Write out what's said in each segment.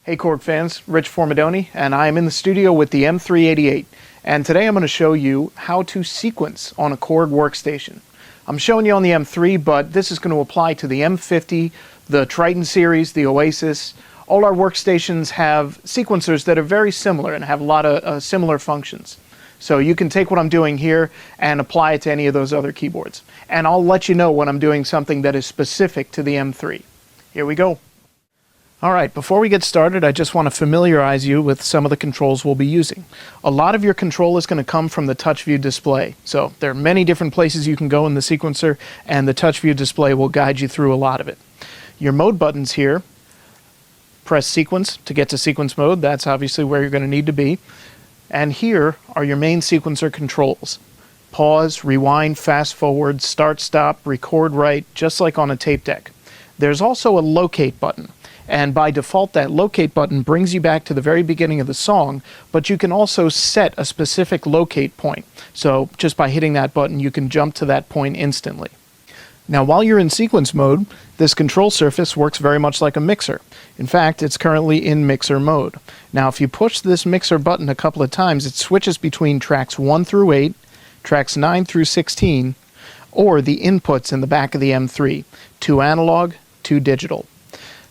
Hey Korg fans, Rich Formidoni, and I am in the studio with the M388. And today I'm going to show you how to sequence on a Korg workstation. I'm showing you on the M3, but this is going to apply to the M50, the Triton series, the Oasis. All our workstations have sequencers that are very similar and have a lot of similar functions. So you can take what I'm doing here and apply it to any of those other keyboards. And I'll let you know when I'm doing something that is specific to the M3. Here we go. All right, before we get started, I just want to familiarize you with some of the controls we'll be using. A lot of your control is going to come from the touch view display. So there are many different places you can go in the sequencer, and the touch view display will guide you through a lot of it. Your mode buttons here, press sequence to get to sequence mode. That's obviously where you're going to need to be. And here are your main sequencer controls. Pause, rewind, fast forward, start, stop, record, write, just like on a tape deck. There's also a locate button. And by default, that locate button brings you back to the very beginning of the song, but you can also set a specific locate point. So just by hitting that button, you can jump to that point instantly. Now, while you're in sequence mode, this control surface works very much like a mixer. In fact, it's currently in mixer mode. Now, if you push this mixer button a couple of times, it switches between tracks 1 through 8, tracks 9 through 16, or the inputs in the back of the M3, 2 analog, 2 digital.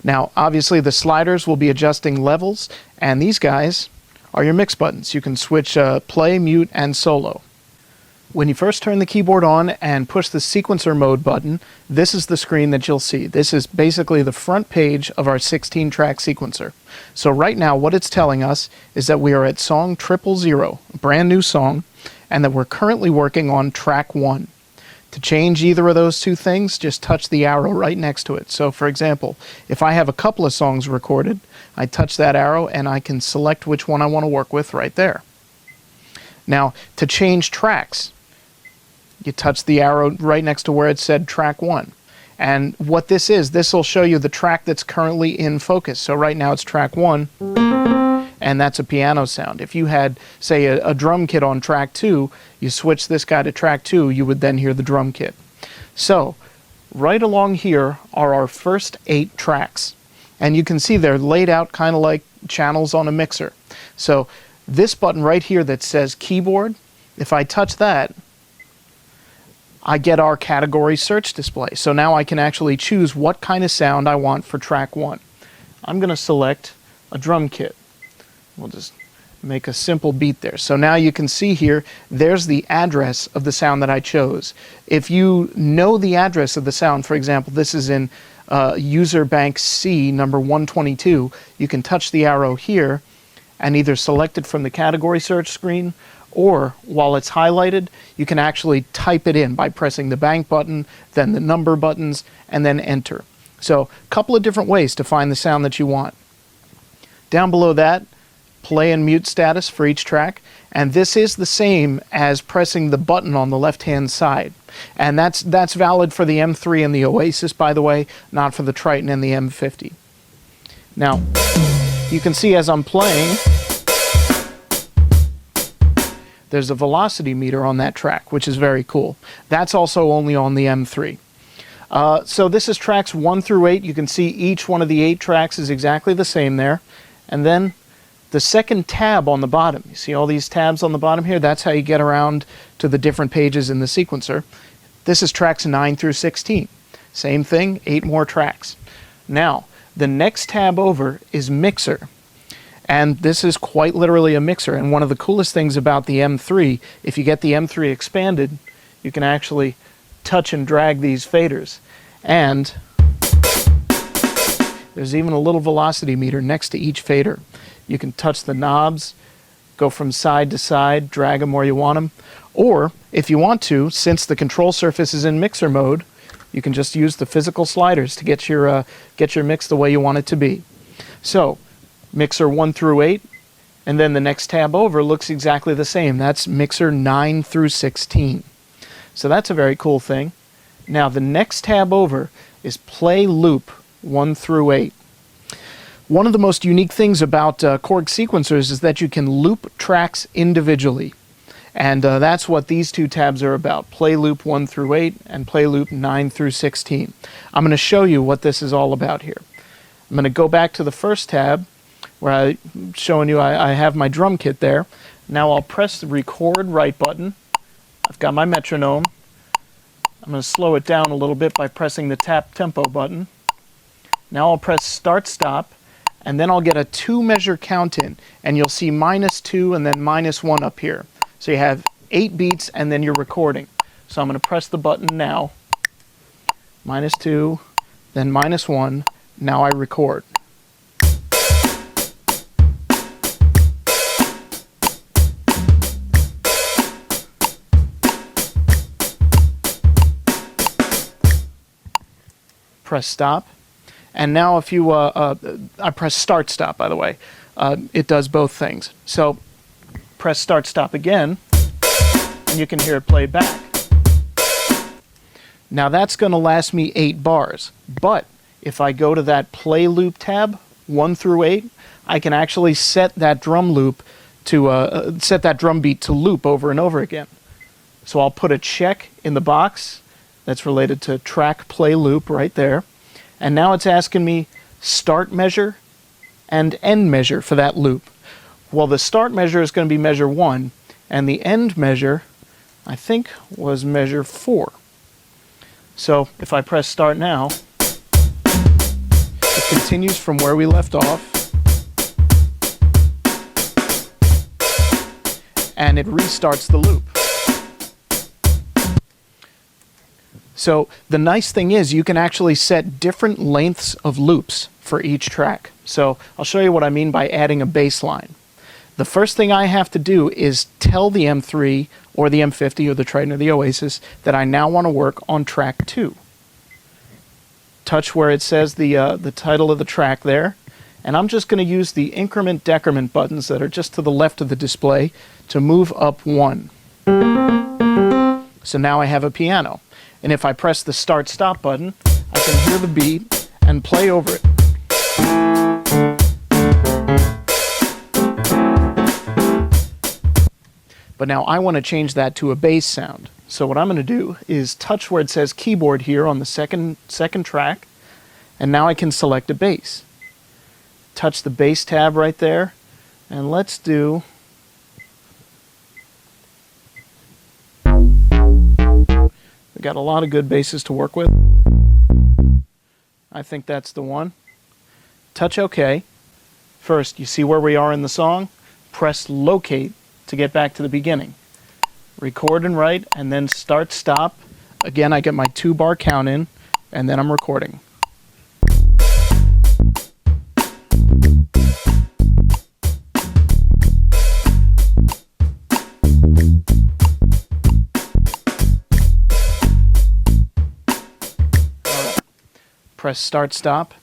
Now, obviously, the sliders will be adjusting levels, and these guys are your mix buttons. You can switch play, mute, and solo. When you first turn the keyboard on and push the sequencer mode button, this is the screen that you'll see. This is basically the front page of our 16-track sequencer. So right now, what it's telling us is that we are at song 000, a brand new song, and that we're currently working on track 1. To change either of those two things, just touch the arrow right next to it. So for example, if I have a couple of songs recorded, I touch that arrow and I can select which one I want to work with right there. Now, to change tracks, you touch the arrow right next to where it said track 1. And what this will show you the track that's currently in focus. So right now it's track 1. And that's a piano sound. If you had, say, a drum kit on track 2, you switch this guy to track 2, you would then hear the drum kit. So, right along here are our first 8 tracks. And you can see they're laid out kind of like channels on a mixer. So, this button right here that says keyboard, if I touch that, I get our category search display. So now I can actually choose what kind of sound I want for track 1. I'm going to select a drum kit. We'll just make a simple beat there. So now you can see here, there's the address of the sound that I chose. If you know the address of the sound, for example, this is in user bank C, number 122, you can touch the arrow here and either select it from the category search screen, or while it's highlighted, you can actually type it in by pressing the bank button, then the number buttons, and then enter. So a couple of different ways to find the sound that you want. Down below that, play and mute status for each track, and this is the same as pressing the button on the left-hand side. And that's valid for the M3 and the Oasis, by the way, not for the Triton and the M50. Now, you can see as I'm playing, there's a velocity meter on that track, which is very cool. That's also only on the M3. So this is tracks 1 through 8. You can see each one of the 8 tracks is exactly the same there. And then the second tab on the bottom, you see all these tabs on the bottom here? That's how you get around to the different pages in the sequencer. This is tracks 9 through 16. Same thing, 8 more tracks. Now, the next tab over is mixer. And this is quite literally a mixer. And one of the coolest things about the M3, if you get the M3 expanded, you can actually touch and drag these faders. And there's even a little velocity meter next to each fader. You can touch the knobs, go from side to side, drag them where you want them. Or, if you want to, since the control surface is in mixer mode, you can just use the physical sliders to get your mix the way you want it to be. So, mixer 1 through 8, and then the next tab over looks exactly the same. That's mixer 9 through 16. So that's a very cool thing. Now, the next tab over is play loop 1 through 8. One of the most unique things about Korg sequencers is that you can loop tracks individually. And that's what these two tabs are about, play loop 1 through 8 and play loop 9 through 16. I'm going to show you what this is all about here. I'm going to go back to the first tab, where I'm showing you I have my drum kit there. Now I'll press the record right button. I've got my metronome. I'm going to slow it down a little bit by pressing the tap tempo button. Now I'll press start stop, and then I'll get a 2-measure count in, and you'll see -2 and then -1 up here. So you have 8 beats and then you're recording. So I'm going to press the button now. -2, then -1. Now I record. Press stop. And now if you, I press start stop, by the way. It does both things. So press start stop again, and you can hear it play back. Now that's going to last me 8 bars. But if I go to that play loop tab, 1 through 8, I can actually set that drum loop to, set that drum beat to loop over and over again. So I'll put a check in the box that's related to track play loop right there. And now it's asking me start measure and end measure for that loop. Well, the start measure is going to be measure 1, and the end measure, I think, was measure 4. So if I press start now, it continues from where we left off, and it restarts the loop. So the nice thing is you can actually set different lengths of loops for each track. So I'll show you what I mean by adding a bass line. The first thing I have to do is tell the M3 or the M50 or the Triton or the Oasis that I now want to work on track 2. Touch where it says the title of the track there, and I'm just going to use the increment decrement buttons that are just to the left of the display to move up 1. So now I have a piano. And if I press the start stop button, I can hear the beat and play over it. But now I want to change that to a bass sound. So what I'm going to do is touch where it says keyboard here on the second track, and now I can select a bass. Touch the bass tab right there, and let's do we got a lot of good basses to work with. I think that's the one. Touch OK. First, you see where we are in the song? Press locate to get back to the beginning. Record and write, and then start stop. Again, I get my 2-bar count in, and then I'm recording. Press start stop,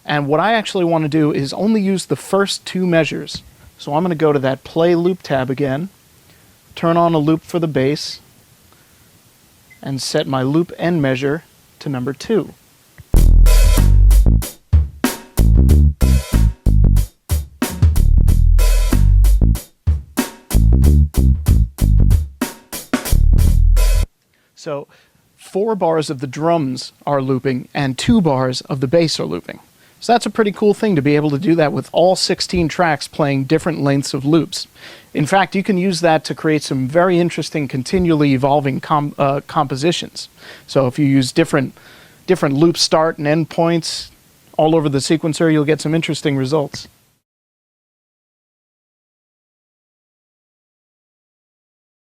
and what I actually want to do is only use the first 2 measures. So I'm going to go to that play loop tab again, turn on a loop for the bass, and set my loop end measure to number 2. So 4 bars of the drums are looping and 2 bars of the bass are looping. So that's a pretty cool thing to be able to do that with all 16 tracks playing different lengths of loops. In fact, you can use that to create some very interesting continually evolving compositions. So if you use different loop start and end points all over the sequencer, you'll get some interesting results.